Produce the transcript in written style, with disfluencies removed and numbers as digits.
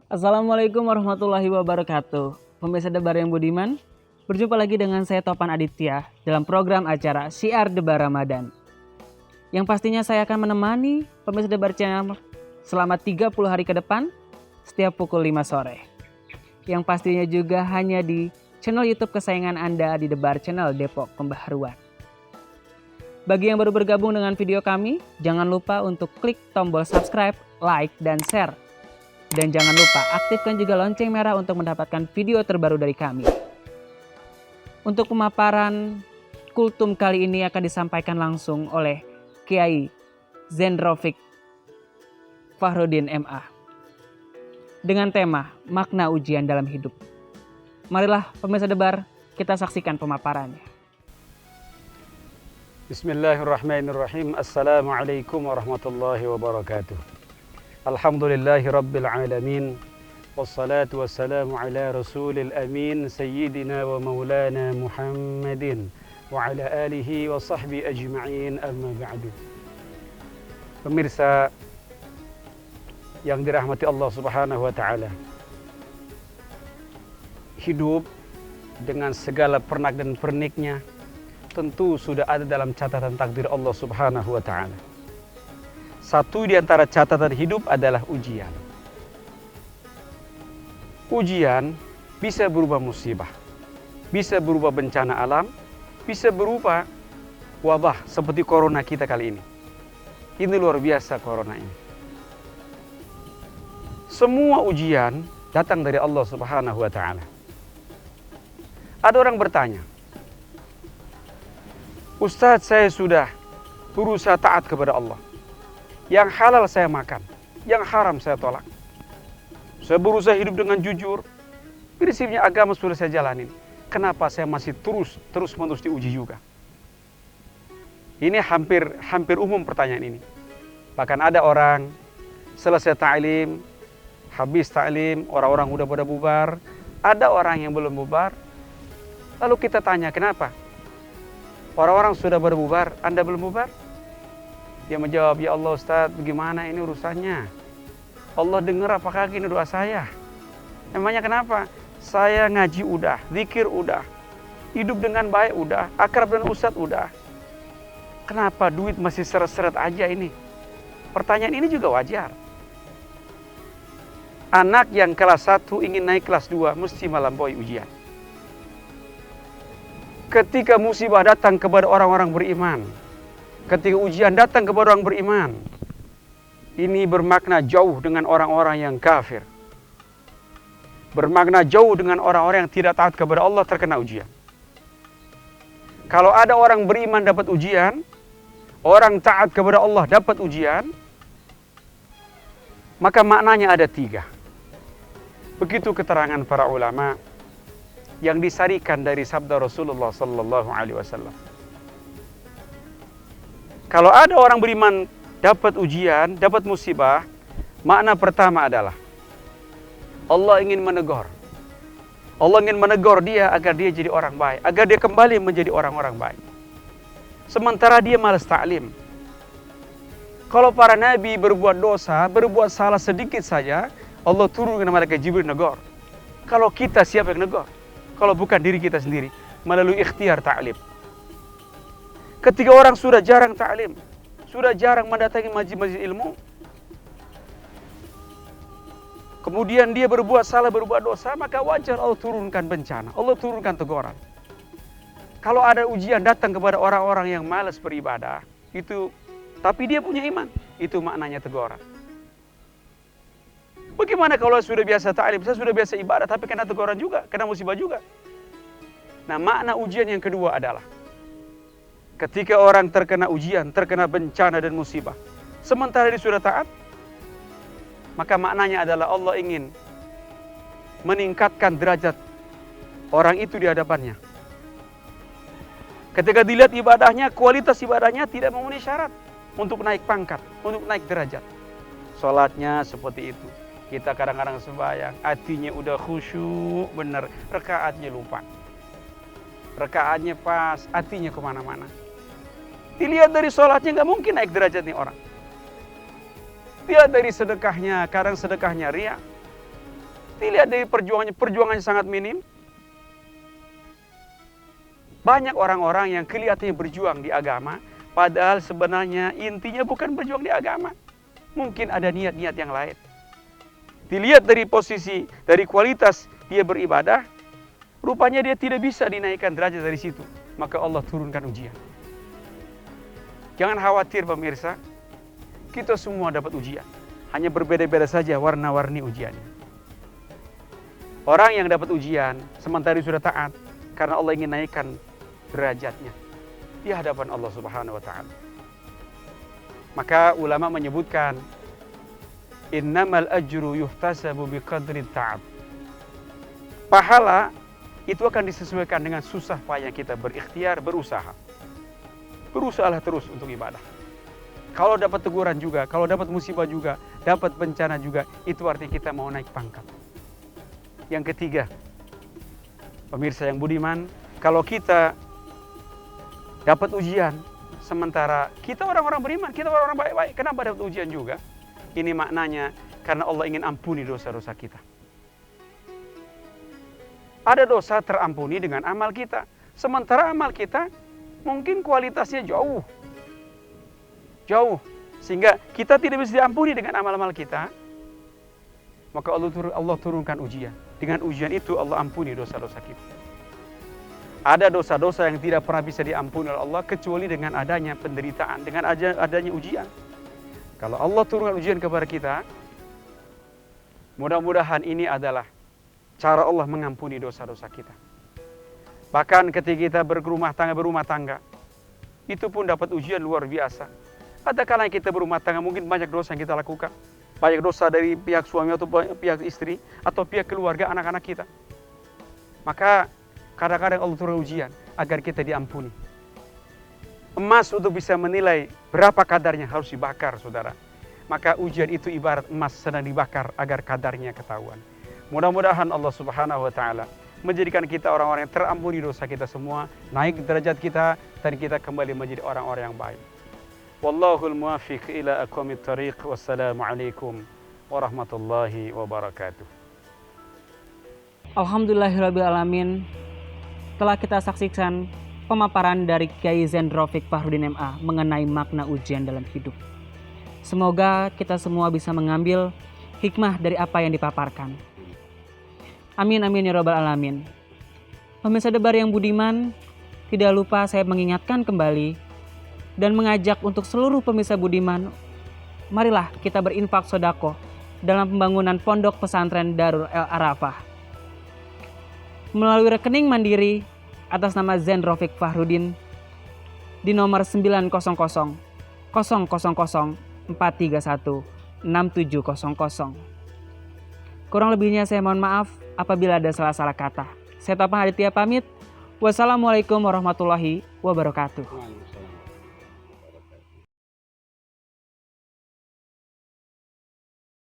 Assalamualaikum warahmatullahi wabarakatuh. Pemirsa Debar yang budiman, berjumpa lagi dengan saya Topan Aditya dalam program acara Syiar Debar Ramadan. Yang pastinya saya akan menemani pemirsa Debar Channel selama 30 hari ke depan setiap pukul 5 sore. Yang pastinya juga hanya di channel YouTube kesayangan Anda di Debar Channel Depok Pembaharuan. Bagi yang baru bergabung dengan video kami, jangan lupa untuk klik tombol subscribe, like, dan share. Dan jangan lupa aktifkan juga lonceng merah untuk mendapatkan video terbaru dari kami. Untuk pemaparan kultum kali ini akan disampaikan langsung oleh Kiai Zendrofik Fahrudin MA. Dengan tema makna ujian dalam hidup. Marilah pemirsa Debar, kita saksikan pemaparannya. Bismillahirrahmanirrahim. Assalamualaikum warahmatullahi wabarakatuh. Alhamdulillahi Rabbil Alamin. Wassalatu wassalamu ala rasulil amin Sayyidina wa maulana Muhammadin wa ala alihi wa sahbihi ajma'in, amma ba'du. Pemirsa yang dirahmati Allah subhanahu wa ta'ala, hidup dengan segala pernak dan perniknya tentu sudah ada dalam catatan takdir Allah subhanahu wa ta'ala. Satu di antara catatan hidup adalah ujian. Ujian bisa berupa musibah, bisa berupa bencana alam, bisa berupa wabah seperti corona kita kali ini. Ini luar biasa corona ini. Semua ujian datang dari Allah Subhanahu wa ta'ala. Ada orang bertanya, Ustadz, saya sudah berusaha taat kepada Allah. Yang halal saya makan, yang haram saya tolak. Saya berusaha hidup dengan jujur. Prinsipnya agama sudah saya jalanin. Kenapa saya masih terus-menerus diuji juga? Ini hampir umum pertanyaan ini. Bahkan ada orang selesai ta'lim, habis ta'lim, orang-orang udah pada bubar. Ada orang yang belum bubar. Lalu kita tanya, kenapa? Orang-orang sudah pada bubar, Anda belum bubar? Dia menjawab, ya Allah Ustadz, bagaimana ini urusannya? Allah dengar apakah ini doa saya? Emangnya kenapa? Saya ngaji udah, zikir udah, hidup dengan baik udah, akrab dengan Ustadz udah. Kenapa duit masih seret-seret aja ini? Pertanyaan ini juga wajar. Anak yang kelas 1 ingin naik kelas 2 mesti melampaui ujian. Ketika musibah datang kepada orang-orang beriman, ketika ujian datang kepada orang beriman, ini bermakna jauh dengan orang-orang yang kafir. Bermakna jauh dengan orang-orang yang tidak taat kepada Allah terkena ujian. Kalau ada orang beriman dapat ujian, orang taat kepada Allah dapat ujian, maka maknanya ada 3. Begitu keterangan para ulama yang disarikan dari sabda Rasulullah sallallahu alaihi wasallam. Kalau ada orang beriman dapat ujian, dapat musibah, makna pertama adalah Allah ingin menegur. Allah ingin menegur dia agar dia jadi orang baik, agar dia kembali menjadi orang-orang baik. Sementara dia malas ta'lim. Kalau para nabi berbuat dosa, berbuat salah sedikit saja, Allah turunkan malaikat Jibril negur. Kalau kita siapa yang negur? Kalau bukan diri kita sendiri, melalui ikhtiar ta'lim. Ketika orang sudah jarang ta'lim, sudah jarang mendatangi majlis-majlis ilmu, kemudian dia berbuat salah, berbuat dosa, maka wajar Allah turunkan bencana, Allah turunkan teguran. Kalau ada ujian datang kepada orang-orang yang malas beribadah, itu tapi dia punya iman, itu maknanya teguran. Bagaimana kalau sudah biasa ta'lim, saya sudah biasa ibadah, tapi kena teguran juga, kena musibah juga. Nah, makna ujian yang kedua adalah ketika orang terkena ujian, terkena bencana dan musibah, sementara dia sudah taat, maka maknanya adalah Allah ingin meningkatkan derajat orang itu di hadapannya. Ketika dilihat ibadahnya, kualitas ibadahnya tidak memenuhi syarat untuk naik pangkat, untuk naik derajat. Salatnya seperti itu, Kita kadang-kadang sembahyang, hatinya udah khusyuk, bener, rakaatnya lupa. Rakaatnya pas, hatinya kemana-mana. Dilihat dari sholatnya nggak mungkin naik derajat nih orang. Dilihat dari sedekahnya, kadang sedekahnya ria. Dilihat dari perjuangannya sangat minim. Banyak orang-orang yang kelihatannya berjuang di agama, padahal sebenarnya intinya bukan berjuang di agama. Mungkin ada niat-niat yang lain. Dilihat dari posisi, dari kualitas dia beribadah, rupanya dia tidak bisa dinaikkan derajat dari situ. Maka Allah turunkan ujian. Jangan khawatir pemirsa, kita semua dapat ujian. Hanya berbeda-beda saja warna-warni ujiannya. Orang yang dapat ujian, sementara dia sudah taat, karena Allah ingin naikkan derajatnya di hadapan Allah Subhanahu wa Ta'ala. Maka ulama menyebutkan, innamal ajru yuhtasabu biqadri ta'ab. Pahala itu akan disesuaikan dengan susah payah kita berikhtiar, berusaha. Berusahalah terus untuk ibadah. Kalau dapat teguran juga, kalau dapat musibah juga, dapat bencana juga, itu artinya kita mau naik pangkat. Yang ketiga, pemirsa yang budiman, kalau kita dapat ujian, sementara kita orang-orang beriman, kita orang-orang baik-baik, kenapa dapat ujian juga? Ini maknanya karena Allah ingin ampuni dosa-dosa kita. Ada dosa terampuni dengan amal kita. Sementara amal kita mungkin kualitasnya jauh. Sehingga kita tidak bisa diampuni dengan amal-amal kita. Maka Allah turunkan ujian. Dengan ujian itu Allah ampuni dosa-dosa kita. Ada dosa-dosa yang tidak pernah bisa diampuni oleh Allah kecuali dengan adanya penderitaan, dengan adanya ujian. Kalau Allah turunkan ujian kepada kita, mudah-mudahan ini adalah cara Allah mengampuni dosa-dosa kita. Bahkan ketika kita berumah tangga, itu pun dapat ujian luar biasa. Ada kalanya kita berumah tangga, mungkin banyak dosa yang kita lakukan. Banyak dosa dari pihak suami atau pihak istri, atau pihak keluarga, anak-anak kita. Maka kadang-kadang Allah turun ujian agar kita diampuni. Emas untuk bisa menilai berapa kadarnya harus dibakar, saudara. Maka ujian itu ibarat emas sedang dibakar agar kadarnya ketahuan. Mudah-mudahan Allah Subhanahu wa Ta'ala menjadikan kita orang-orang yang terampuni dosa kita semua, naik derajat kita, dan kita kembali menjadi orang-orang yang baik. Wallahul muwaffiq ila aqwamit thariq. Wassalamualaikum warahmatullahi wabarakatuh. Alhamdulillahirrabbilalamin. Telah kita saksikan pemaparan dari Kiai Zendrofik Fahrudin MA mengenai makna ujian dalam hidup. Semoga kita semua bisa mengambil hikmah dari apa yang dipaparkan. Amin amin ya rabbal alamin. Pemirsa Debar yang budiman, tidak lupa saya mengingatkan kembali dan mengajak untuk seluruh pemirsa budiman, marilah kita berinfak sedekah dalam pembangunan pondok pesantren Darul El Arafah. Melalui rekening mandiri atas nama Zendrofik Fahrudin di nomor 900 000 431 6700. Kurang lebihnya saya mohon maaf apabila ada salah-salah kata. Saya Topan Aditya pamit. Wassalamualaikum warahmatullahi wabarakatuh.